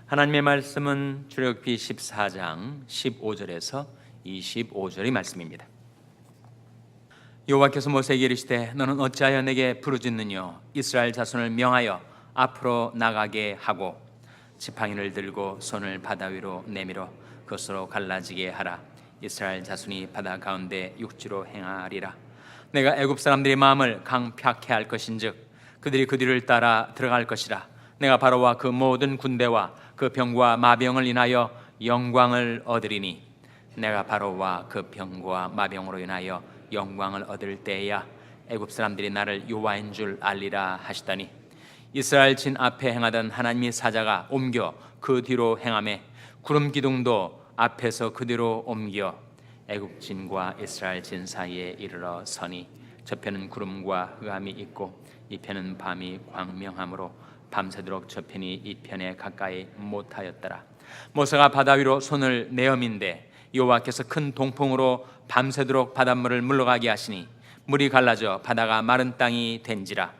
하나님의 말씀은 출애굽기 14장 15절에서 25절의 말씀입니다. 여호와께서 모세에게 이르시되 너는 어찌하여 내게 부르짖느뇨? 이스라엘 자손을 명하여 앞으로 나가게 하고 지팡이를 들고 손을 바다 위로 내밀어 그것으로 갈라지게 하라. 이스라엘 자손이 바다 가운데 육지로 행하리라. 내가 애굽 사람들의 마음을 강팍해 할 것인즉 그들이 그 뒤를 따라 들어갈 것이라. 내가 바로와 그 모든 군대와 그 병과 마병을 인하여 영광을 얻으리니 내가 바로와 그 병과 마병으로 인하여 영광을 얻을 때야 애굽 사람들이 나를 여호와인 줄 알리라 하시더니 이스라엘 진 앞에 행하던 하나님의 사자가 옮겨 그 뒤로 행하매 구름 기둥도 앞에서 그 뒤로 옮겨 애굽 진과 이스라엘 진 사이에 이르러 서니 저편은 구름과 흑암이 있고 이 편은 밤이 광명하므로 밤새도록 저편이 이 편에 가까이 못하였더라. 모세가 바다 위로 손을 내어민데 여호와께서 큰 동풍으로 밤새도록 바닷물을 물러가게 하시니 물이 갈라져 바다가 마른 땅이 된지라.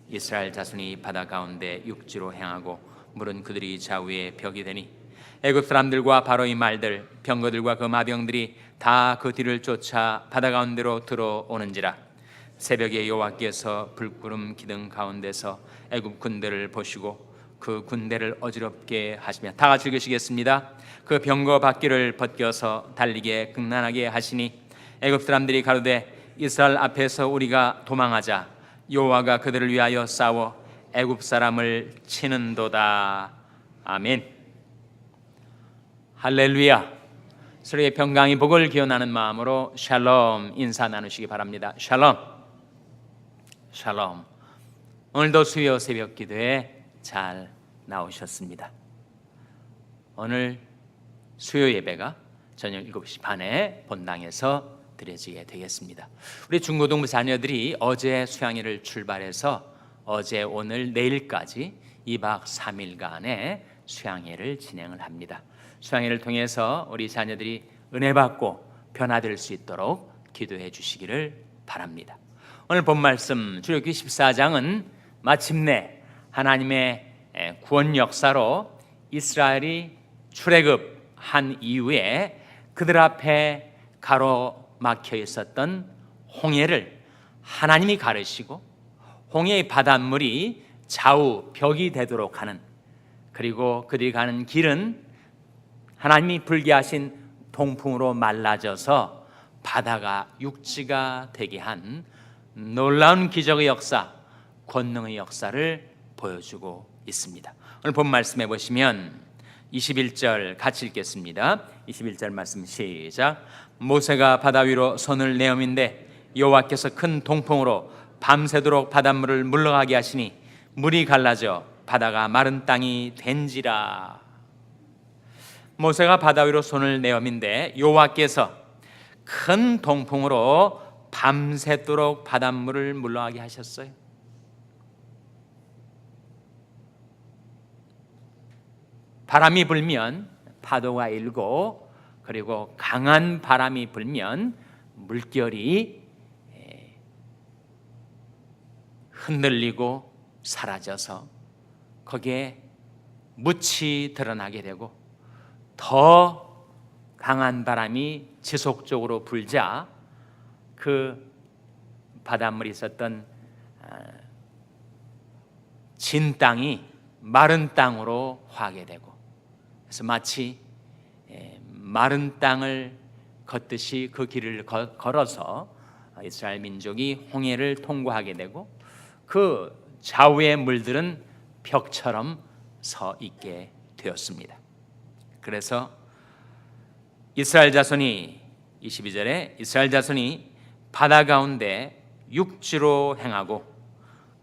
이스라엘 자손이 바다 가운데 육지로 행하고 물은 그들이 좌우에 벽이 되니 애굽 사람들과 바로의 말들 병거들과 그 마병들이 다 그 뒤를 쫓아 바다 가운데로 들어오는지라. 새벽에 여호와께서 불구름 기둥 가운데서 애굽 군대를 보시고 그 군대를 어지럽게 하시며 다 같이 읽으시겠습니다. 그 병거 바퀴를 벗겨서 달리게 극난하게 하시니 애굽 사람들이 가로되 이스라엘 앞에서 우리가 도망하자. 여호와가 그들을 위하여 싸워 애굽 사람을 치는도다. 아멘. 할렐루야. 서로의 평강의 복을 기원하는 마음으로 샬롬 인사 나누시기 바랍니다. 샬롬. 샬롬. 오늘도 수요 새벽 기도에 잘 나오셨습니다. 오늘 수요 예배가 저녁 7시 반에 본당에서 드려지게 되겠습니다. 우리 중고등부 자녀들이 어제 수양회를 출발해서 어제 오늘 내일까지 2박 3일간의 수양회를 진행을 합니다. 수양회를 통해서 우리 자녀들이 은혜 받고 변화될 수 있도록 기도해 주시기를 바랍니다. 오늘 본 말씀 출애굽기 14장은 마침내 하나님의 구원 역사로 이스라엘이 출애굽한 이후에 그들 앞에 가로막혀 있었던 홍해를 하나님이 가르시고 홍해의 바닷물이 좌우 벽이 되도록 하는, 그리고 그들이 가는 길은 하나님이 불게 하신 동풍으로 말라져서 바다가 육지가 되게 한 놀라운 기적의 역사, 권능의 역사를 보여주고 있습니다. 오늘 본 말씀해 보시면 21절 같이 읽겠습니다. 21절 말씀 시작. 모세가 바다 위로 손을 내어민데 여호와께서 큰 동풍으로 밤새도록 바닷물을 물러가게 하시니 물이 갈라져 바다가 마른 땅이 된지라. 모세가 바다 위로 손을 내어민데 여호와께서 큰 동풍으로 밤새도록 바닷물을 물러가게 하셨어요. 바람이 불면 파도가 일고, 그리고 강한 바람이 불면 물결이 흔들리고 사라져서 거기에 묻이 드러나게 되고, 더 강한 바람이 지속적으로 불자 그 바닷물이 있었던 진 땅이 마른 땅으로 화게 되고, 그래서 마치 마른 땅을 걷듯이 그 길을 걸어서 이스라엘 민족이 홍해를 통과하게 되고, 그 좌우의 물들은 벽처럼 서 있게 되었습니다. 그래서 이스라엘 자손이 22절에 이스라엘 자손이 바다 가운데 육지로 행하고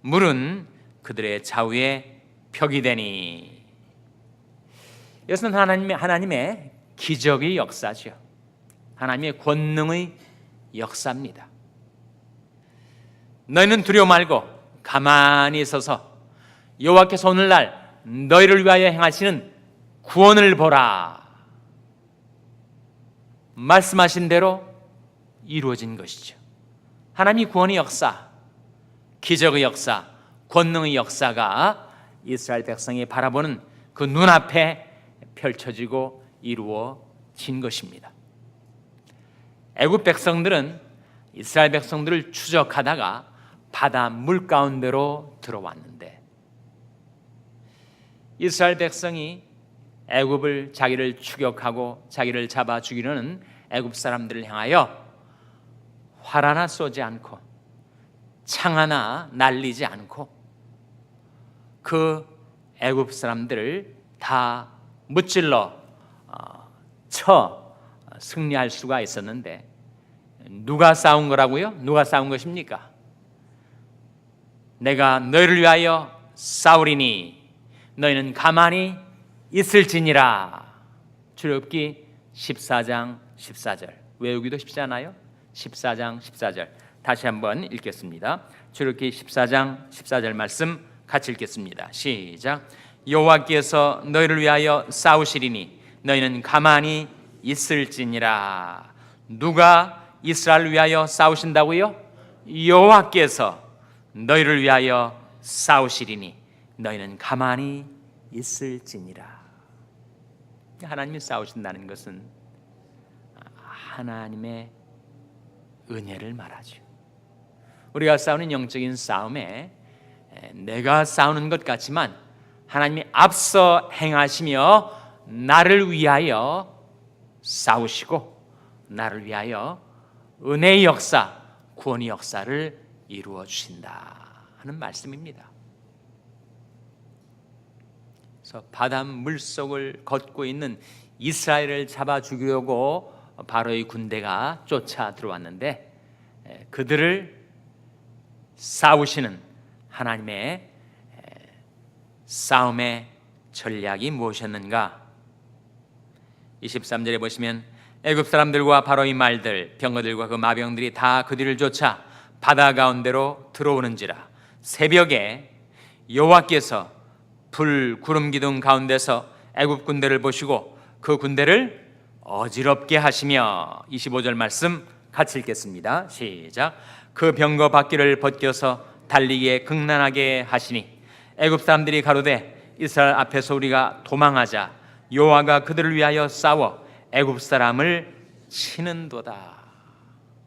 물은 그들의 좌우에 벽이 되니, 이것은 하나님의 기적의 역사죠. 하나님의 권능의 역사입니다. 너희는 두려워 말고 가만히 있어서 여호와께서 오늘날 너희를 위하여 행하시는 구원을 보라. 말씀하신 대로 이루어진 것이죠. 하나님의 구원의 역사, 기적의 역사, 권능의 역사가 이스라엘 백성이 바라보는 그 눈앞에 펼쳐지고 이루어진 것입니다. 애굽 백성들은 이스라엘 백성들을 추적하다가 바다 물 가운데로 들어왔는데, 이스라엘 백성이 애굽을 자기를 추격하고 자기를 잡아 죽이려는 애굽 사람들을 향하여 활 하나 쏘지 않고 창 하나 날리지 않고 그 애굽 사람들을 다 무찔러 쳐 승리할 수가 있었는데, 누가 싸운 거라고요? 누가 싸운 것입니까? 내가 너희를 위하여 싸우리니 너희는 가만히 있을지니라. 출애굽기 14장 14절. 외우기도 쉽지 않아요? 14장 14절 다시 한번 읽겠습니다. 출애굽기 14장 14절 말씀 같이 읽겠습니다. 시작. 여호와께서 너희를 위하여 싸우시리니 너희는 가만히 있을지니라. 누가 이스라엘을 위하여 싸우신다고요? 여호와께서 너희를 위하여 싸우시리니 너희는 가만히 있을지니라. 하나님이 싸우신다는 것은 하나님의 은혜를 말하죠. 우리가 싸우는 영적인 싸움에 내가 싸우는 것 같지만 하나님이 앞서 행하시며 나를 위하여 싸우시고 나를 위하여 은혜의 역사, 구원의 역사를 이루어 주신다 하는 말씀입니다. 그래서 바다 물속을 걷고 있는 이스라엘을 잡아 죽이려고 바로의 군대가 쫓아 들어왔는데, 그들을 싸우시는 하나님의 싸움의 전략이 무엇이었는가? 23절에 보시면 애굽 사람들과 바로의 말들, 병거들과 그 마병들이 다 그 뒤를 쫓아 바다 가운데로 들어오는지라. 새벽에 여호와께서 불 구름 기둥 가운데서 애굽 군대를 보시고 그 군대를 어지럽게 하시며, 25절 말씀 같이 읽겠습니다. 시작. 그 병거 바퀴를 벗겨서 달리기에 극난하게 하시니 애굽 사람들이 가로되 이스라엘 앞에서 우리가 도망하자. 여호와가 그들을 위하여 싸워 애굽 사람을 치는도다.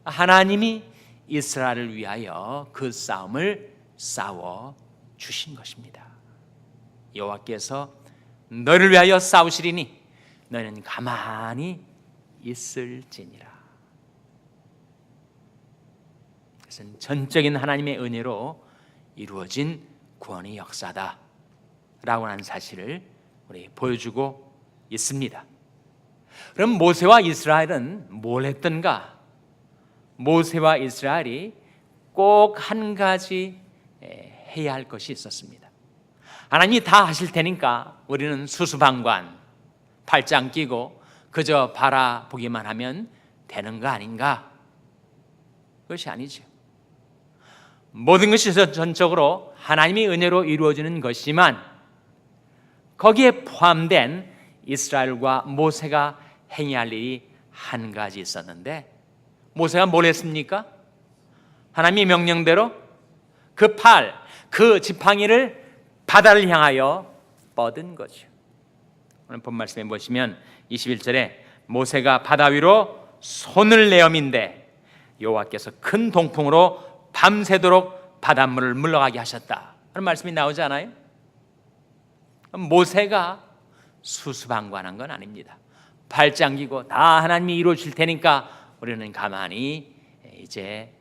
하나님이 이스라엘을 위하여 그 싸움을 싸워 주신 것입니다. 여호와께서 너를 위하여 싸우시리니 너희는 가만히 있을지니라. 그것은 전적인 하나님의 은혜로 이루어진 구원의 역사다 라고 하는 사실을 우리 보여주고 있습니다. 그럼 모세와 이스라엘은 뭘 했던가? 모세와 이스라엘이 꼭 한 가지 해야 할 것이 있었습니다. 하나님이 다 하실 테니까 우리는 수수방관, 팔짱 끼고 그저 바라보기만 하면 되는 거 아닌가? 그것이 아니죠. 모든 것이 전적으로 하나님의 은혜로 이루어지는 것이지만 거기에 포함된 이스라엘과 모세가 행해야 할 일이 한 가지 있었는데, 모세가 뭘 했습니까? 하나님의 명령대로 그 팔, 그 지팡이를 바다를 향하여 뻗은 거죠. 오늘 본 말씀에 보시면 21절에 모세가 바다 위로 손을 내어민데 여호와께서 큰 동풍으로 밤새도록 바닷물을 물러가게 하셨다 하는 말씀이 나오지 않아요? 모세가 수수방관한 건 아닙니다. 팔짱 끼고 다 하나님이 이루어 줄 테니까 우리는 가만히 이제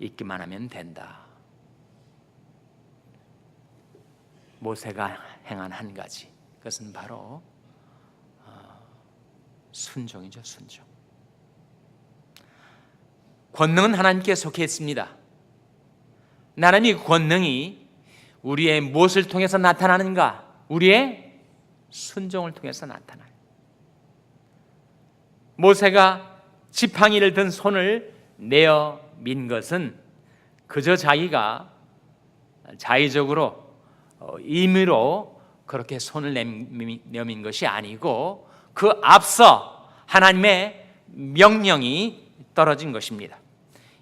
있기만 하면 된다. 모세가 행한 한 가지, 그것은 바로 순종이죠. 순종. 권능은 하나님께 속해 있습니다. 하나님의 권능이 우리의 무엇을 통해서 나타나는가? 우리의 순종을 통해서 나타나요. 모세가 지팡이를 든 손을 내어 민 것은 그저 자기가 자의적으로 임의로 그렇게 손을 내민 것이 아니고 그 앞서 하나님의 명령이 떨어진 것입니다.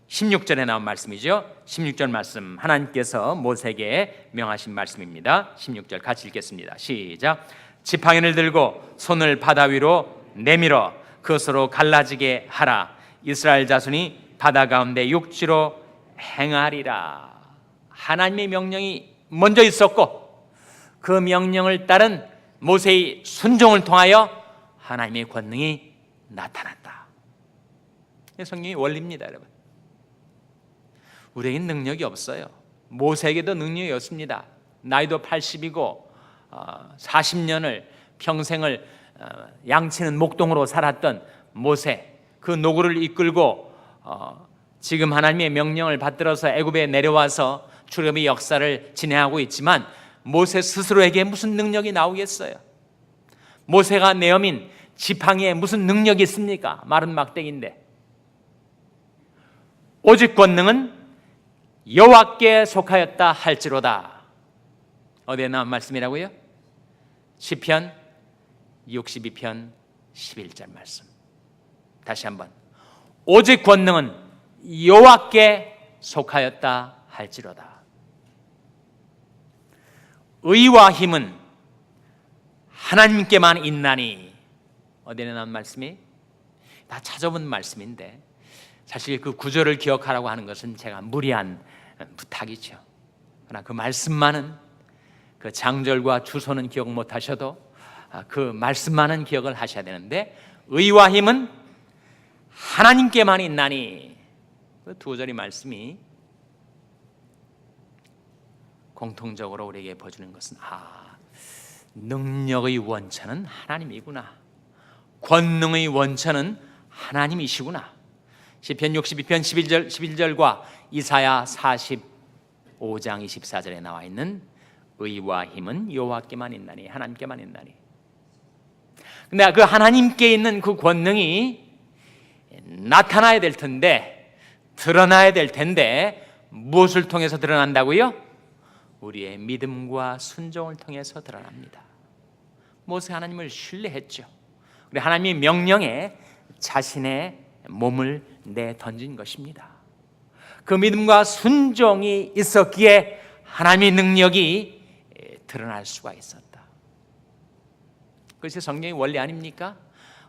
16절에 나온 말씀이죠. 16절 말씀, 하나님께서 모세에게 명하신 말씀입니다. 16절 같이 읽겠습니다. 시작. 지팡이를 들고 손을 바다 위로 내밀어 그것으로 갈라지게 하라. 이스라엘 자손이 바다 가운데 육지로 행하리라. 하나님의 명령이 먼저 있었고 그 명령을 따른 모세의 순종을 통하여 하나님의 권능이 나타났다. 성경의 원리입니다, 여러분. 우리에겐 능력이 없어요. 모세에게도 능력이 없습니다. 나이도 80이고 40년을 평생을 양치는 목동으로 살았던 모세, 그 노구를 이끌고 지금 하나님의 명령을 받들어서 애굽에 내려와서 출애굽의 역사를 진행하고 있지만 모세 스스로에게 무슨 능력이 나오겠어요? 모세가 내어민 지팡이에 무슨 능력이 있습니까? 마른 막대기인데. 오직 권능은 여호와께 속하였다 할지로다. 어디에 나온 말씀이라고요? 시편 62편 11절 말씀. 다시 한번. 오직 권능은 여호와께 속하였다 할지로다. 의와 힘은 하나님께만 있나니. 어디에 나온 말씀이? 다 찾아본 말씀인데 사실 그 구절을 기억하라고 하는 것은 제가 무리한 부탁이죠. 그러나 그 말씀만은, 그 장절과 주소는 기억 못하셔도 그 말씀만은 기억을 하셔야 되는데, 의와 힘은 하나님께만 있나니. 그 두 절의 말씀이 공통적으로 우리에게 보여주는 것은 능력의 원천은 하나님이구나, 권능의 원천은 하나님이시구나. 시편 62편 11절과 이사야 45장 24절에 나와 있는 의와 힘은 여호와께만 있나니, 하나님께만 있나니. 근데 그 하나님께 있는 그 권능이 나타나야 될 텐데, 드러나야 될 텐데 무엇을 통해서 드러난다고요? 우리의 믿음과 순종을 통해서 드러납니다. 모세 하나님을 신뢰했죠. 우리 하나님의 명령에 자신의 몸을 내던진 것입니다. 그 믿음과 순종이 있었기에 하나님의 능력이 드러날 수가 있었다. 그것이 성경의 원리 아닙니까?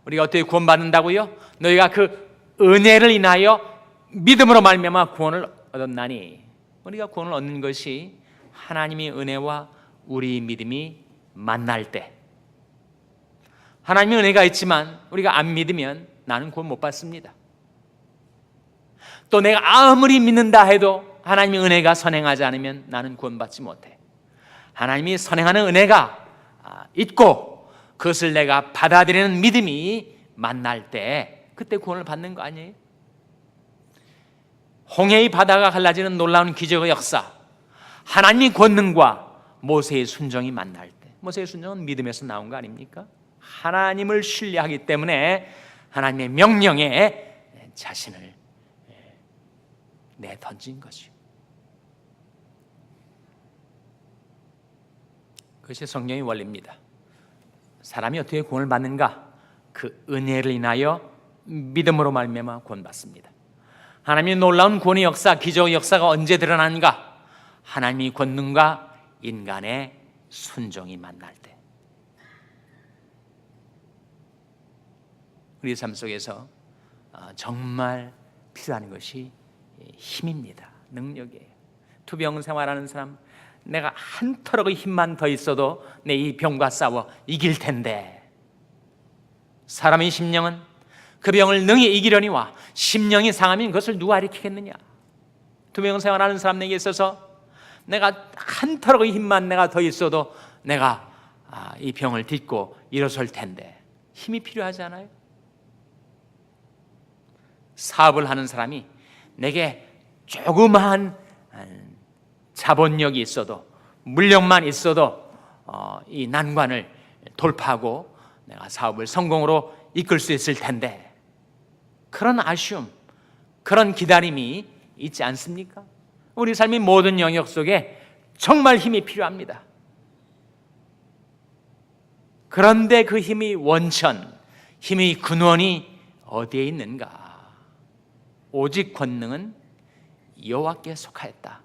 우리가 어떻게 구원받는다고요? 너희가 그 은혜를 인하여 믿음으로 말미암아 구원을 얻었나니. 우리가 구원을 얻는 것이 하나님의 은혜와 우리 믿음이 만날 때. 하나님의 은혜가 있지만 우리가 안 믿으면 나는 구원 못 받습니다. 또 내가 아무리 믿는다 해도 하나님의 은혜가 선행하지 않으면 나는 구원받지 못해. 하나님이 선행하는 은혜가 있고 그것을 내가 받아들이는 믿음이 만날 때, 그때 구원을 받는 거 아니에요? 홍해의 바다가 갈라지는 놀라운 기적의 역사, 하나님의 권능과 모세의 순종이 만날 때. 모세의 순종은 믿음에서 나온 거 아닙니까? 하나님을 신뢰하기 때문에 하나님의 명령에 자신을 내던진 것이요. 그것이 성경의 원리입니다. 사람이 어떻게 구원을 받는가? 그 은혜를 인하여 믿음으로 말미암아 구원받습니다. 하나님의 놀라운 구원의 역사, 기적의 역사가 언제 드러나는가? 하나님의 권능과 인간의 순종이 만날 때. 우리 삶 속에서 정말 필요한 것이 힘입니다. 능력이에요. 투병 생활하는 사람, 내가 한 털럭의 힘만 더 있어도 내 이 병과 싸워 이길 텐데, 사람의 심령은 그 병을 능히 이기려니와 심령이 상하면 그것을 누가 일으키겠느냐. 투병 생활하는 사람에게 있어서 내가 한 털럭의 힘만 내가 더 있어도 내가 이 병을 딛고 일어설 텐데, 힘이 필요하지 않아요? 사업을 하는 사람이 내게 조그마한 자본력이 있어도, 물력만 있어도 이 난관을 돌파하고 내가 사업을 성공으로 이끌 수 있을 텐데, 그런 아쉬움, 그런 기다림이 있지 않습니까? 우리 삶의 모든 영역 속에 정말 힘이 필요합니다. 그런데 그 힘의 원천, 힘의 근원이 어디에 있는가? 오직 권능은 여호와께 속하였다.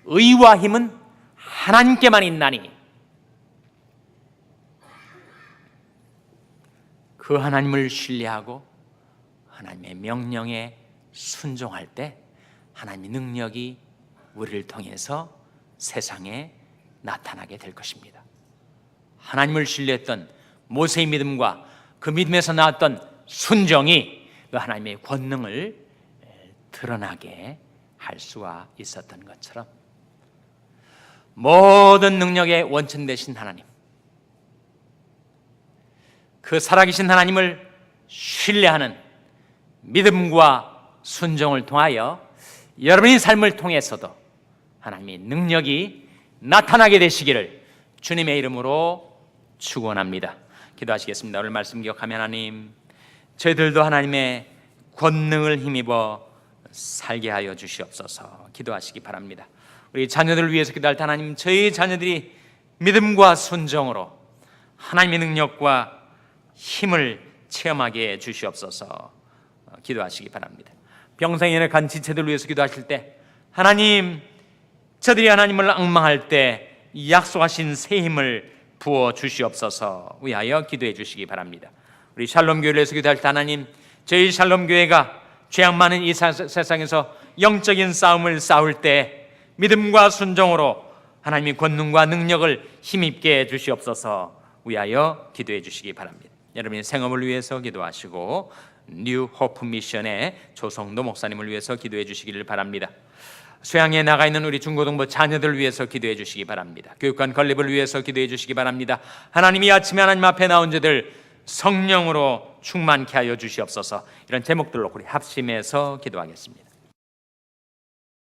의와 힘은 하나님께만 있나니 그 하나님을 신뢰하고 하나님의 명령에 순종할 때 하나님의 능력이 우리를 통해서 세상에 나타나게 될 것입니다. 하나님을 신뢰했던 모세의 믿음과 그 믿음에서 나왔던 순종이 그 하나님의 권능을 드러나게 할 수가 있었던 것처럼 모든 능력의 원천 되신 하나님, 그 살아계신 하나님을 신뢰하는 믿음과 순종을 통하여 여러분의 삶을 통해서도 하나님의 능력이 나타나게 되시기를 주님의 이름으로 축원합니다. 기도하시겠습니다. 오늘 말씀 기억하며 하나님, 저희들도 하나님의 권능을 힘입어 살게 하여 주시옵소서. 기도하시기 바랍니다. 우리 자녀들을 위해서 기도할 때 하나님, 저희 자녀들이 믿음과 순종으로 하나님의 능력과 힘을 체험하게 해 주시옵소서. 기도하시기 바랍니다. 병상에 간 지체들 위해서 기도하실 때 하나님, 저들이 하나님을 앙망할 때 약속하신 새 힘을 부어 주시옵소서 위하여 기도해 주시기 바랍니다. 우리 샬롬교회를 위해서 기도할 때 하나님, 저희 샬롬교회가 죄악 많은 이 세상에서 영적인 싸움을 싸울 때 믿음과 순종으로 하나님의 권능과 능력을 힘입게 해 주시옵소서 위하여 기도해 주시기 바랍니다. 여러분의 생업을 위해서 기도하시고 뉴 호프 미션의 조성도 목사님을 위해서 기도해 주시기를 바랍니다. 수양에 나가 있는 우리 중고등부 자녀들을 위해서 기도해 주시기 바랍니다. 교육관 건립을 위해서 기도해 주시기 바랍니다. 하나님이 아침에 하나님 앞에 나온 자들 성령으로 충만케 하여 주시옵소서. 이런 제목들로 우리 합심해서 기도하겠습니다.